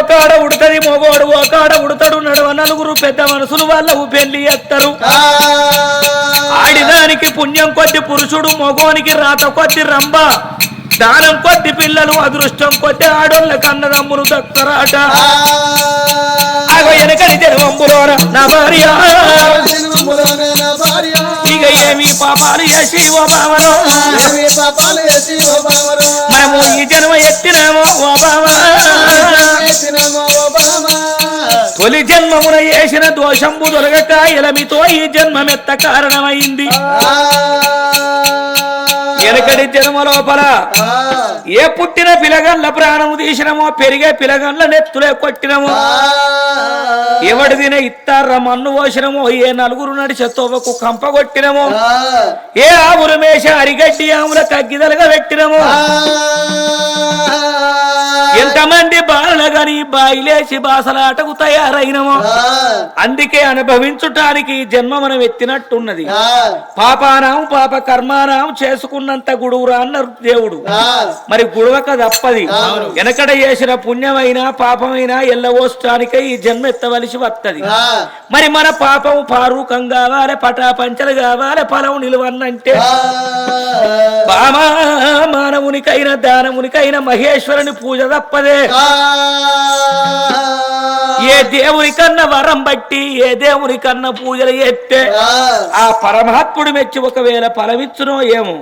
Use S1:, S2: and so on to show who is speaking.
S1: కాడ ఉడతది మొగోడు ఓ కాడ ఉడతాడు నడవ నలుగురు పెద్ద మనసులు వాళ్ళకు పెళ్లి ఎత్తరు ఆడిదానికి పుణ్యం కొద్ది పురుషుడు మొగోనికి రాత కొద్ది రంభ దానం కొద్ది పిల్లలు అదృష్టం కొద్ది ఆడోళ్ళ కన్నదమ్ములు దక్కరాట వెనకడి జన్మంబులోన నా భార్య ఇక ఏమి పాపాలు చేసి ఓ బావలో మనము ఈ జన్మ ఎత్తినామో ఓ బావా తొలి జన్మమున చేసిన దోషంబు దొరగక ఎలమితో ఈ జన్మమెత్త కారణమైంది వెనకడి జన్మ లోపల ఏ పుట్టిన పిలగల్ల ప్రాణము తీసినమో పెరిగే పిలగల్ల నెత్తులే కొట్టినమో ఎవడి తిన ఇత్తార మన్ను పోసినమో ఏ నలుగురు నడిచే తోవకు కంప కొట్టినమో ఏ ఆవురు మేష అరిగడ్డి ఆముల తగ్గిదలుగా పెట్టినమో ఎంతమంది బాలల గాని బాయిలేసి బాసలాటకు తయారైనమో అందుకే అనుభవించుటానికి జన్మ మనం ఎత్తినట్టున్నది పాపానాం పాప కర్మానాం చేసుకున్నంత గుడువురా అన్నారు దేవుడు మరి గుడవక తప్పది వెనకడ చేసిన పుణ్యమైనా పాపమైనా ఎల్లవోష్టానికై ఈ జన్మ ఎత్తవలసి వస్తది మరి మన పాపం పారూకం కావాలి పటాపంచలు కావాలి ఫలం నిలువన్నంటే మానవునికైనా దానవునికైనా మహేశ్వరుని పూజ తప్పదే ఏ దేవుని కన్నా వరం బట్టి ఏ దేవుని కన్నా పూజలు చేస్తే ఆ పరమాత్ముడు మెచ్చి ఒకవేళ ఫలమిచ్చునో ఏమో